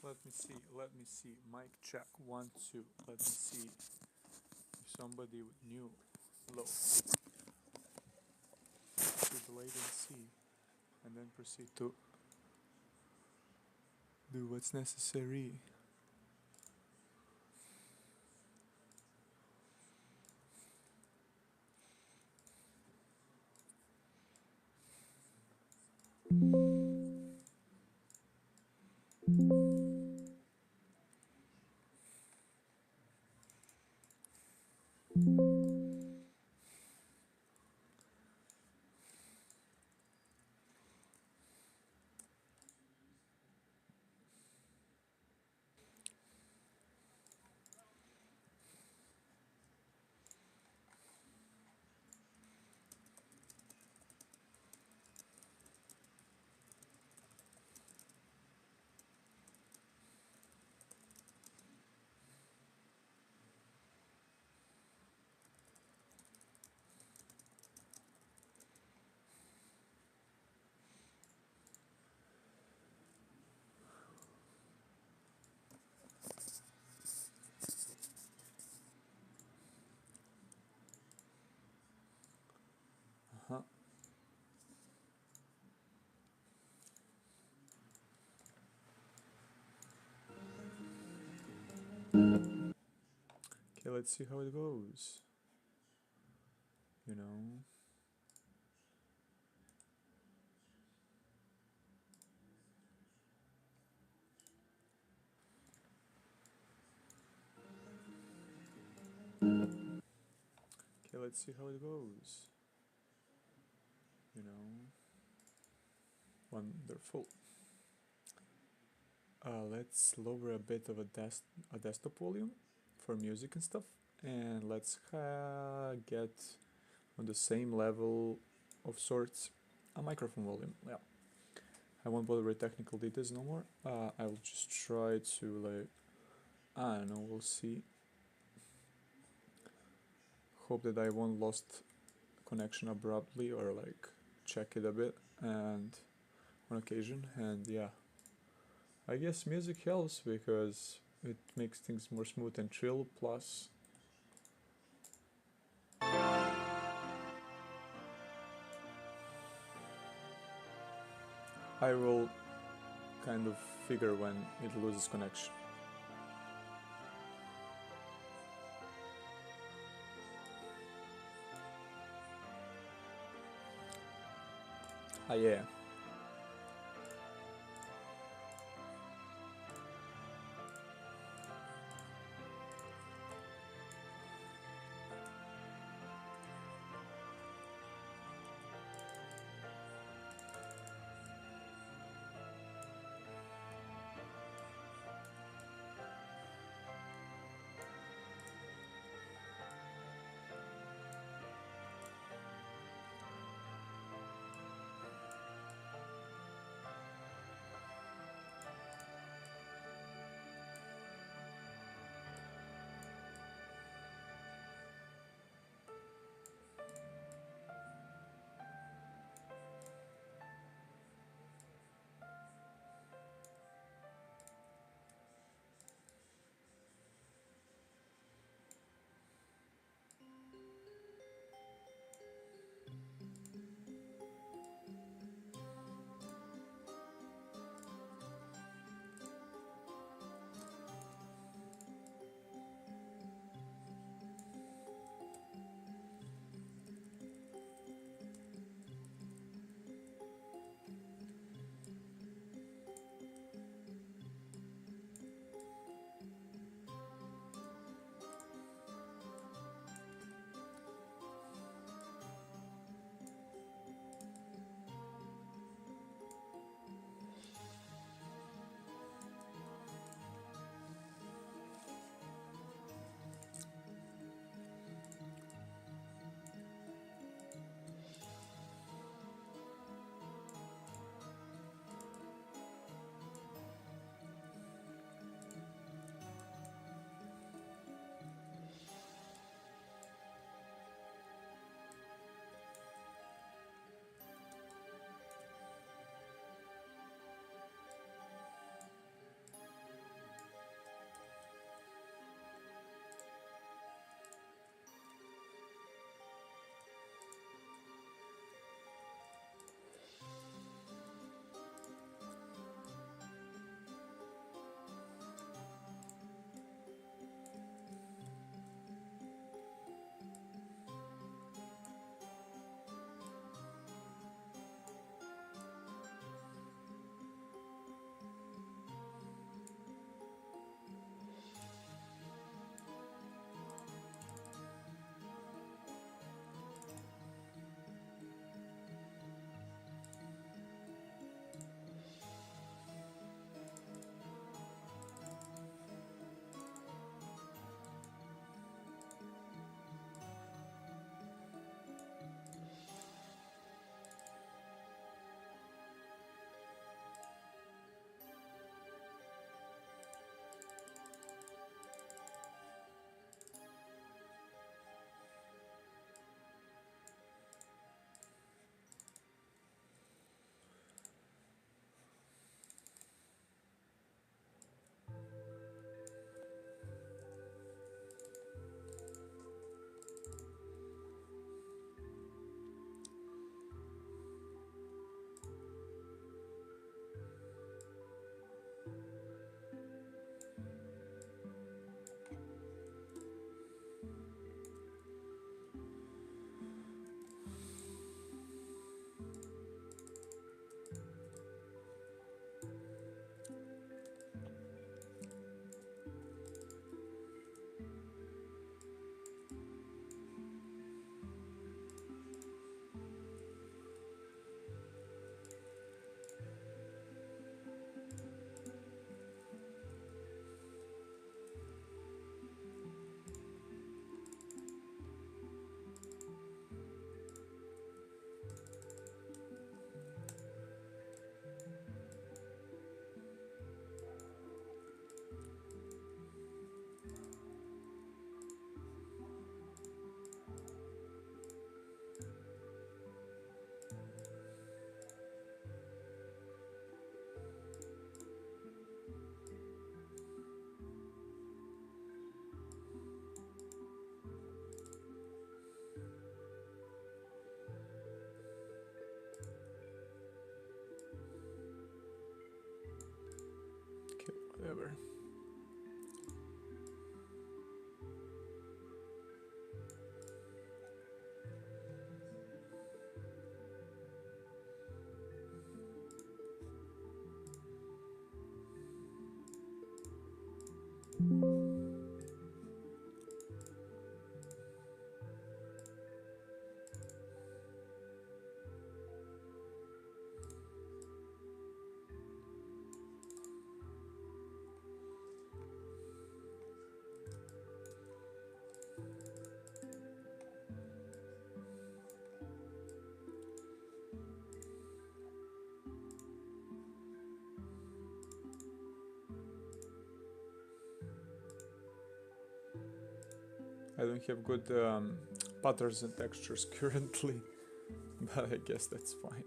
let me see. Mic check, 1, 2. Let me see if somebody new. Hello. To the latency, and then proceed to do what's necessary. Uh-huh. Okay, let's see how it goes. You know. Okay, let's see how it goes. You know. Wonderful. Let's lower a bit of a desktop volume for music and stuff, and let's get on the same level of sorts a microphone volume. Yeah, I won't bother with technical details no more. I will just try to, like, I don't know, we'll see. Hope that I won't lost connection abruptly, or like check it a bit and on occasion. And yeah, I guess music helps because it makes things more smooth and chill. Plus, I will kind of figure when it loses connection. Ah, yeah. I don't have good patterns and textures currently, but I guess that's fine.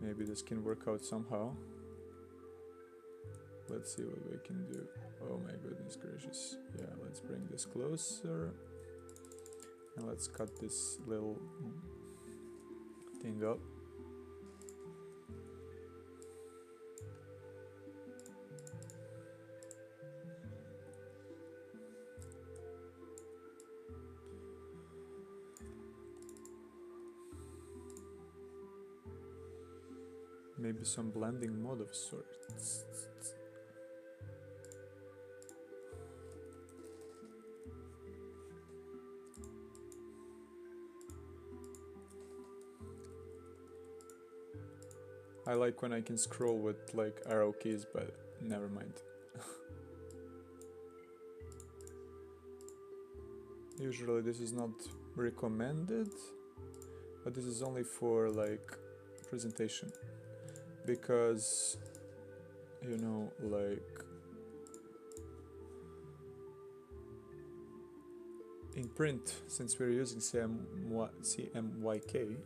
Maybe this can work out somehow. Let's see what we can do. Oh my goodness gracious. Yeah, let's bring this closer. And let's cut this little thing up. Maybe some blending mode of sorts. I like when I can scroll with like arrow keys, but never mind. Usually this is not recommended, but this is only for like presentation, because you know, like in print, since we're using CMYK,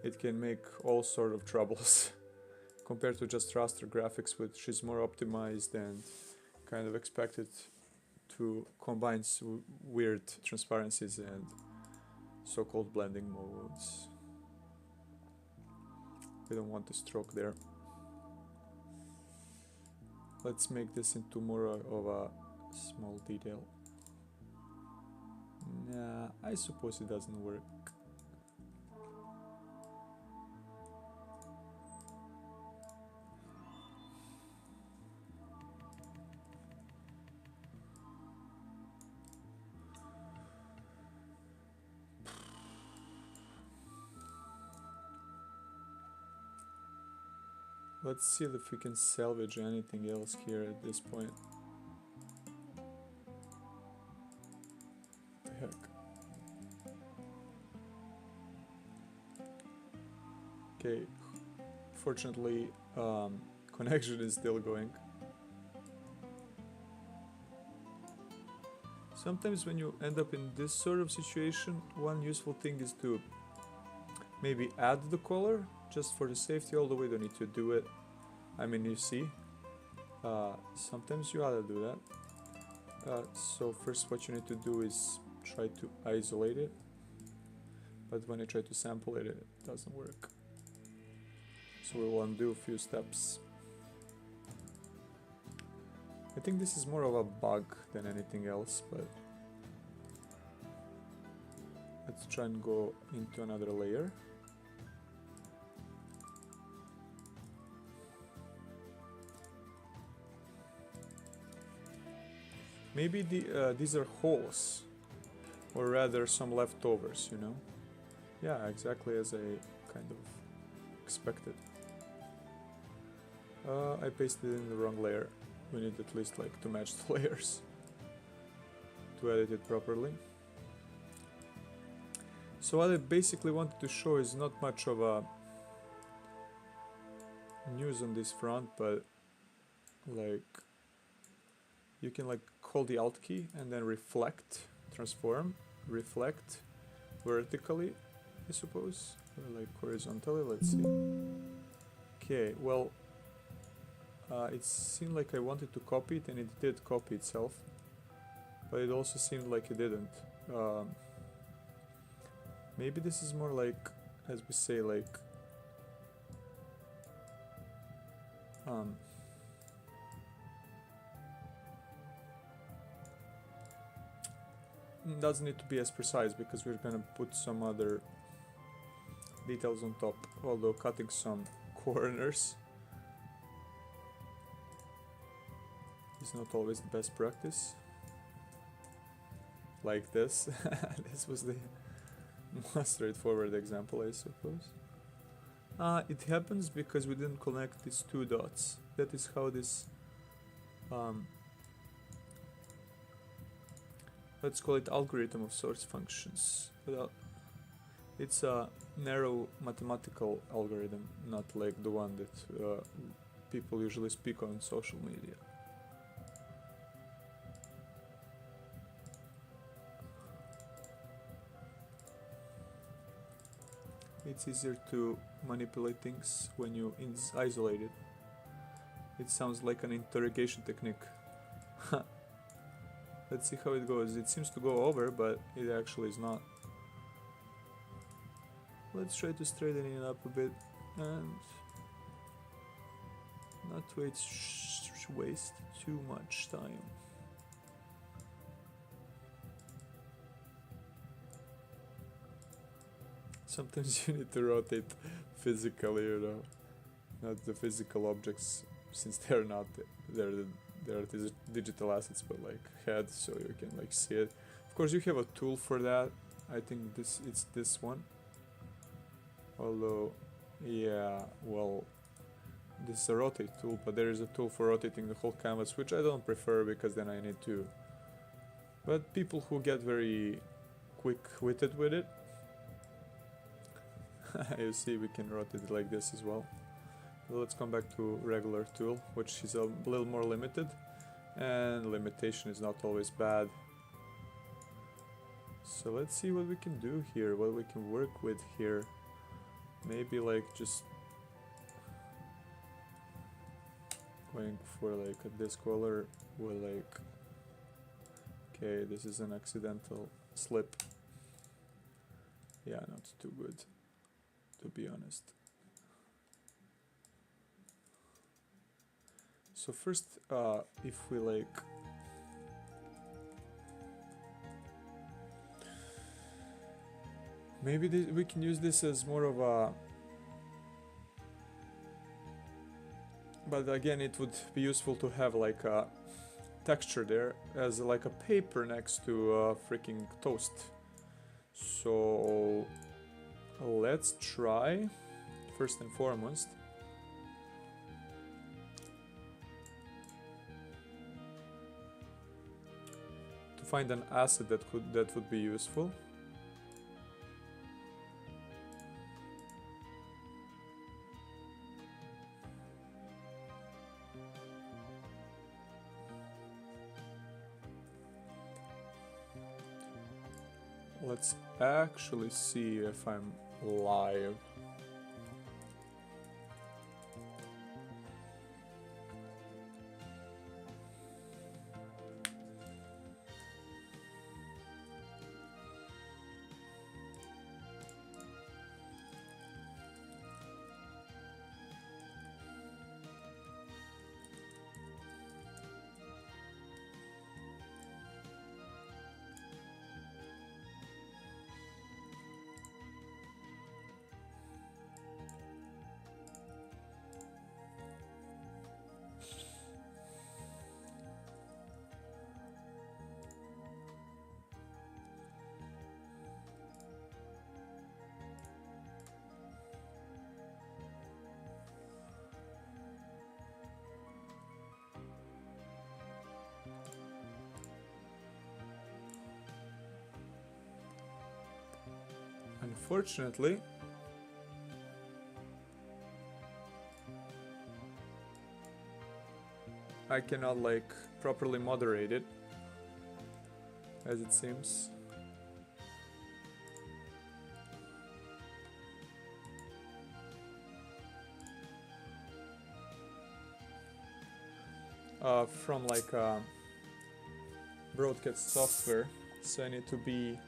it can make all sort of troubles compared to just raster graphics, which is more optimized and kind of expected to combine weird transparencies and so-called blending modes. We don't want the stroke there. Let's make this into more of a small detail. Nah, I suppose it doesn't work. Let's see if we can salvage anything else here at this point. The heck? Okay, fortunately, connection is still going. Sometimes when you end up in this sort of situation, one useful thing is to maybe add the color just for the safety. Although we don't need to do it. I mean, you see, sometimes you ought to do that. So first what you need to do is try to isolate it, but when you try to sample it, it doesn't work. So we will undo a few steps. I think this is more of a bug than anything else, but let's try and go into another layer. Maybe these are holes, or rather some leftovers, you know? Yeah, exactly as I kind of expected. I pasted it in the wrong layer. We need at least like to match the layers to edit it properly. So what I basically wanted to show is not much of a news on this front, but like you can like hold the Alt key and then transform, reflect vertically, I suppose, or like horizontally. Let's see. Okay, well, it seemed like I wanted to copy it, and it did copy itself, but it also seemed like it didn't. Maybe this is more like, as we say, like doesn't need to be as precise, because we're gonna put some other details on top, although cutting some corners is not always the best practice. Like this. This was the more straightforward example, I suppose. It happens because we didn't connect these two dots. That is how this let's call it algorithm of sorts functions. It's a narrow mathematical algorithm, not like the one that people usually speak on social media. It's easier to manipulate things when you isolate it. It sounds like an interrogation technique. Let's see how it goes. It seems to go over, but it actually is not. Let's try to straighten it up a bit and not waste too much time. Sometimes you need to rotate physically, you know, not the physical objects, since they're not they're digital assets, but like head, so you can like see it. Of course, you have a tool for that. I think it's this one. Although, yeah, well, this is a rotate tool, but there is a tool for rotating the whole canvas, which I don't prefer because then I need to. But people who get very quick-witted with it, you see, we can rotate it like this as well. So let's come back to regular tool, which is a little more limited, and limitation is not always bad. So let's see what we can do here, what we can work with here. Maybe like just going for like this color with like, okay, this is an accidental slip. Yeah, not too good, to be honest. So first, if we like maybe we can use this as more of a, but again it would be useful to have like a texture there as like a paper next to a freaking toast. So let's try first and foremost to find an asset that would be useful. Let's actually see if I'm live. Unfortunately, I cannot like properly moderate it, as it seems. From like broadcast software, so I need to be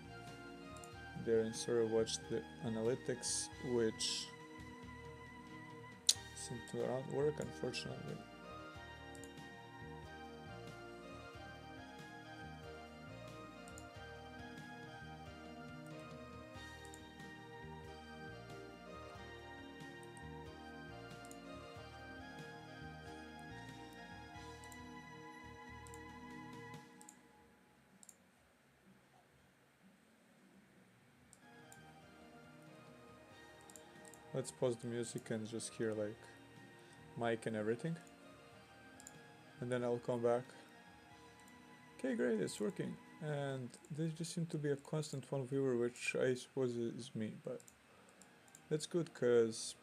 there and sort of watch the analytics, which seem to not work, unfortunately. Let's pause the music and just hear like mic and everything, and then I'll come back. Okay, great, it's working. And there just seemed to be a constant one viewer, which I suppose is me, but that's good because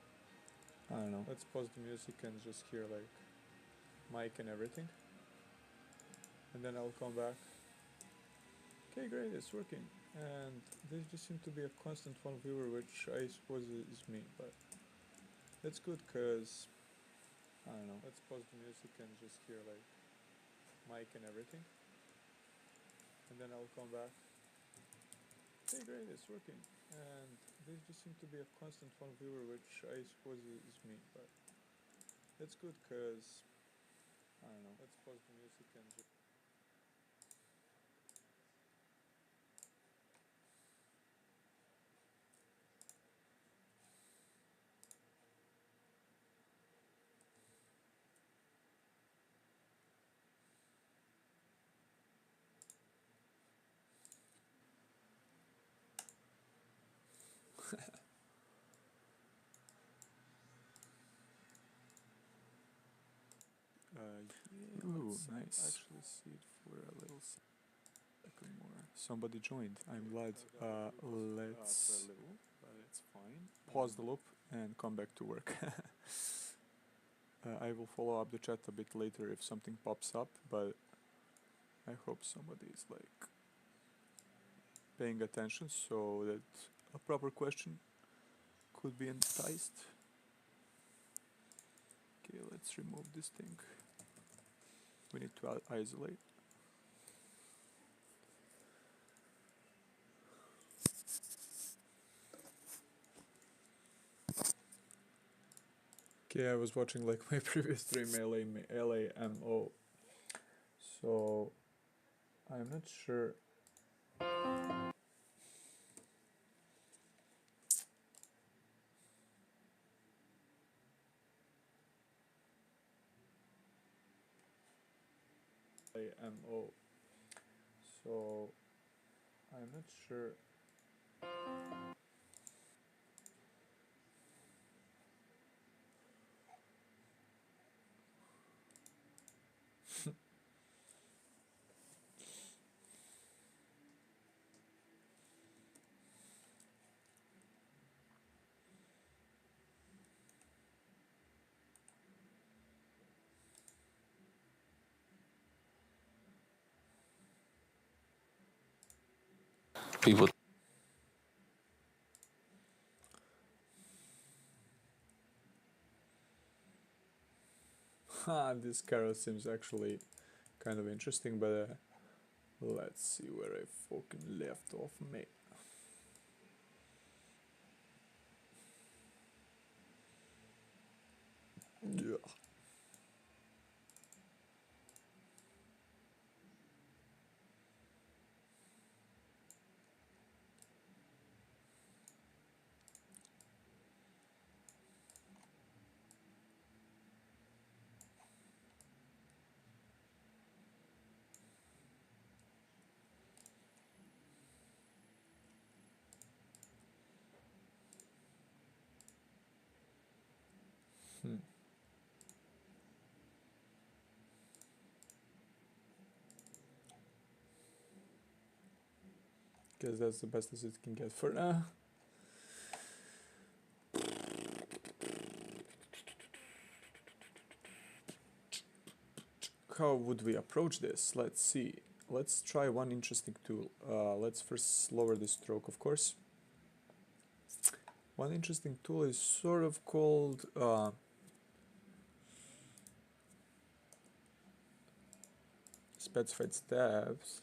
I don't know. Let's pause the music and just hear like mic and everything, and then I'll come back. Okay, great, it's working. and there just seemed to be a constant one viewer, which I suppose is me, but that's good because I don't know. Let's pause the music and just hear like mic and everything, and then I'll come back. Hey, great, it's working. And there just seemed to be a constant one viewer, which I suppose is me, but that's good because I don't know. Let's pause the music and just. Yeah, Ooh, let's nice. actually see it for a little second more. Somebody joined. I'm glad. Let's For a little, but it's fine. pause the loop and come back to work. I will follow up the chat a bit later if something pops up, but I hope somebody is like paying attention so that a proper question could be enticed. Okay, let's remove this thing. We need to isolate. Okay, I was watching like my previous stream LAMO, so I'm not sure. LAMO, so I'm not sure. People. This carrot seems actually kind of interesting, but let's see where I fucking left off, mate. Yeah. Guess that's the best as it can get for now. How would we approach this? Let's see. Let's try one interesting tool. Let's first lower the stroke, of course. One interesting tool is sort of called specified steps.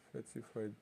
Specified